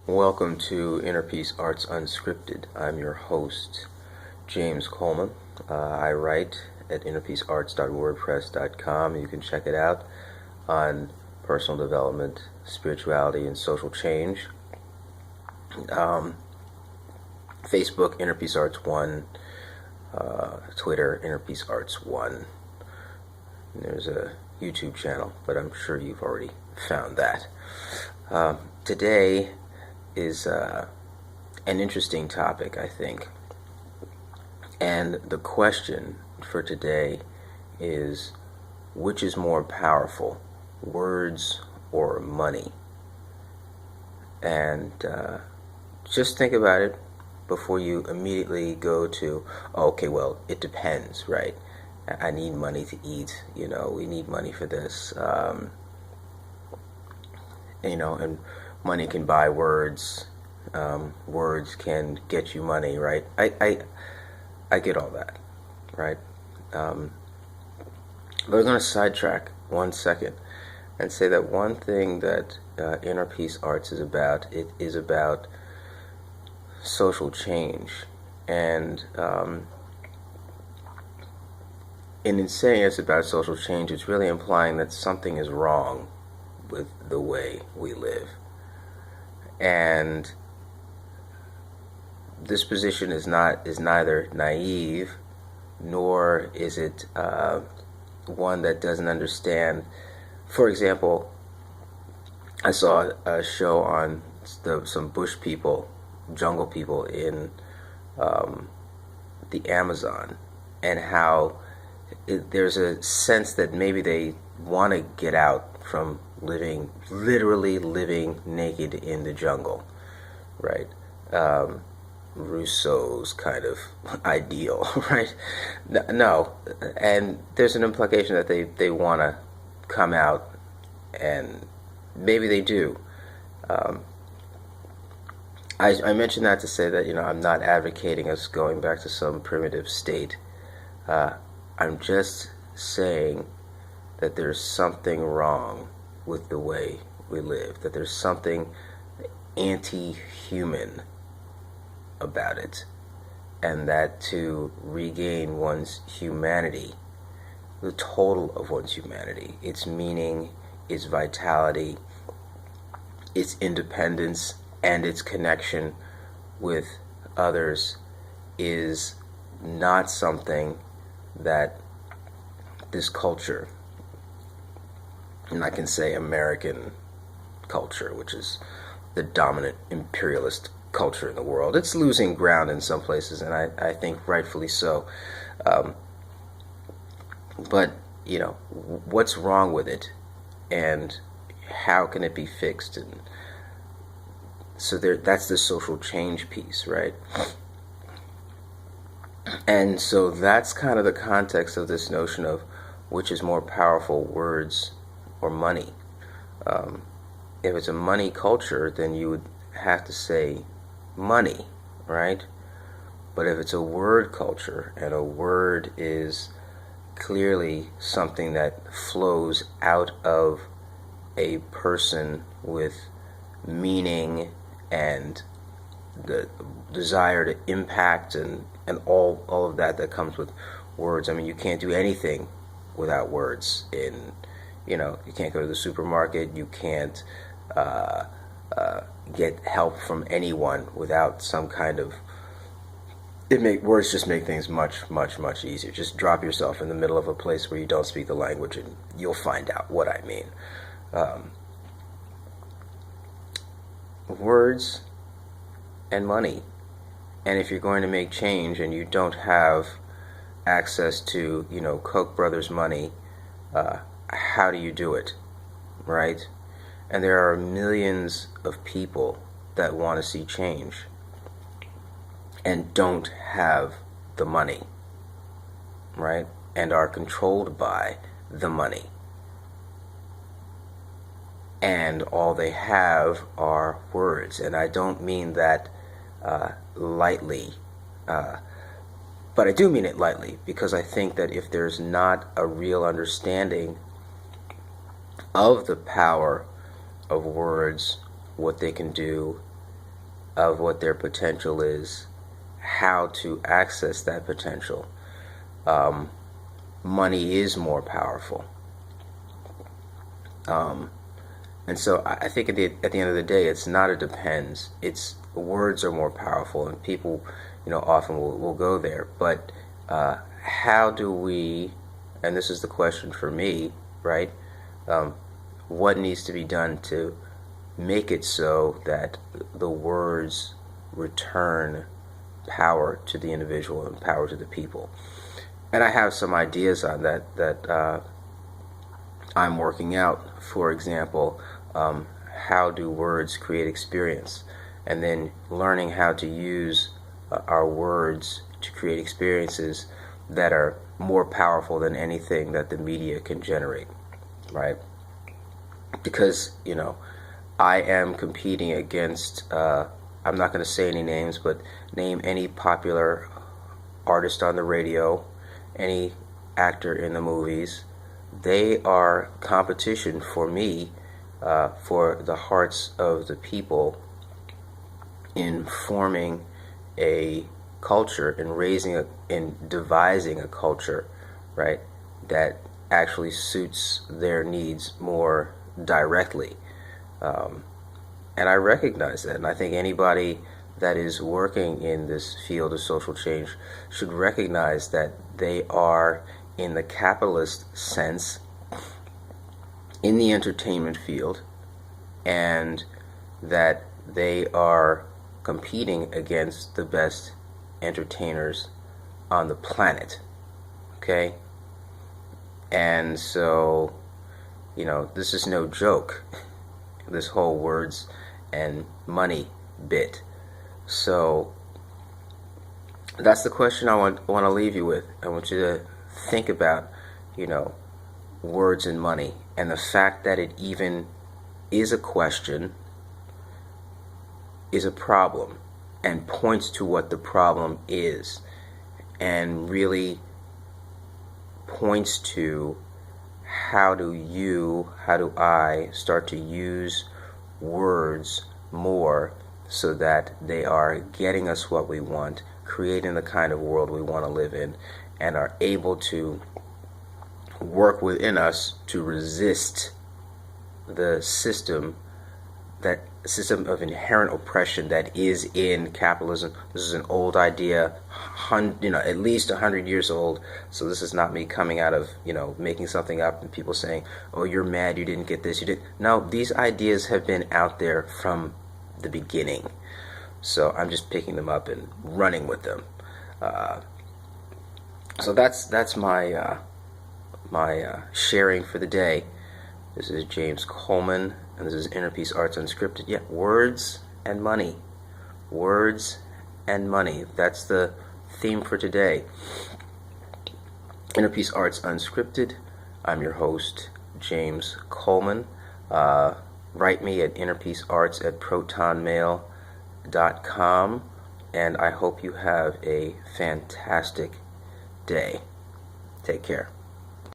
Welcome to Inner Peace Arts Unscripted. I'm your host, James Coleman. I write at innerpeacearts.wordpress.com. You can check it out on personal development, spirituality, and social change. Facebook, Inner Peace Arts 1. Twitter, Inner Peace Arts 1. And there's a YouTube channel, but I'm sure you've already found that. Today is an interesting topic, I think. And the question for today is, which is more powerful, words or money? And just think about it before you immediately go to, okay, well, it depends, right? I need money to eat, we need money for this, and money can buy words, words can get you money, right? I get all that, right? But we're going to sidetrack 1 second and say that one thing that Inner Peace Arts is about, it is about social change. And in saying it's about social change, it's really implying that something is wrong with the way we live. And this position is neither naive, nor is it one that doesn't understand. For example, I saw a show on some bush people, jungle people in the Amazon, and how there's a sense that maybe they want to get out from literally living naked in the jungle, right? Rousseau's kind of ideal, right? No, and there's an implication that they want to come out, and maybe they do. I mentioned that to say that, I'm not advocating us going back to some primitive state. I'm just saying that there's something wrong with the way we live, that there's something anti-human about it, and that to regain one's humanity, the total of one's humanity, its meaning, its vitality, its independence, and its connection with others is not something that this culture, and I can say American culture, which is the dominant imperialist culture in the world, it's losing ground in some places, and I think rightfully so. But, what's wrong with it, and how can it be fixed? And so that's the social change piece, right? And so that's kind of the context of this notion of which is more powerful, words or money. If it's a money culture, then you would have to say money, right? But if it's a word culture, and a word is clearly something that flows out of a person with meaning and the desire to impact and all of that comes with words. I mean, you can't do anything without words. You can't go to the supermarket, you can't get help from anyone without some kind of, words just make things much, much, much easier. Just drop yourself in the middle of a place where you don't speak the language and you'll find out what I mean. Words and money. And if you're going to make change and you don't have access to, Koch brothers money, how do you do it, right? And there are millions of people that want to see change and don't have the money, right? And are controlled by the money. And all they have are words. And I don't mean that lightly, but I do mean it lightly, because I think that if there's not a real understanding of the power of words, what they can do, of what their potential is, how to access that potential, money is more powerful. And so I think at the end of the day, it's not a depends. It's words are more powerful, and people, often will go there. But how do we? And this is the question for me, right? What needs to be done to make it so that the words return power to the individual and power to the people? And I have some ideas on that I'm working out. For example, how do words create experience? And then learning how to use our words to create experiences that are more powerful than anything that the media can generate, right? Because, I am competing against, I'm not going to say any names, but name any popular artist on the radio, any actor in the movies. They are competition for me, for the hearts of the people, in forming a culture and devising a culture, right, that actually suits their needs more directly. And I recognize that, and I think anybody that is working in this field of social change should recognize that they are, in the capitalist sense, in the entertainment field, and that they are competing against the best entertainers on the planet. Okay? And so, this is no joke, this whole words and money bit. So that's the question I want to leave you with. I want you to think about, words and money, and the fact that it even is a question is a problem, and points to what the problem is, and really points to how do I start to use words more so that they are getting us what we want, creating the kind of world we want to live in, and are able to work within us to resist the system of inherent oppression that is in capitalism. This is an old idea, at least 100 years old. So this is not me coming out of, making something up and people saying, oh, you're mad you didn't get this, you didn't. No, these ideas have been out there from the beginning. So I'm just picking them up and running with them. So that's my sharing for the day. This is James Coleman, and this is Inner Peace Arts Unscripted. Yeah, words and money. Words and money. That's the theme for today. Inner Peace Arts Unscripted. I'm your host, James Coleman. Write me at innerpeacearts@protonmail.com, and I hope you have a fantastic day. Take care.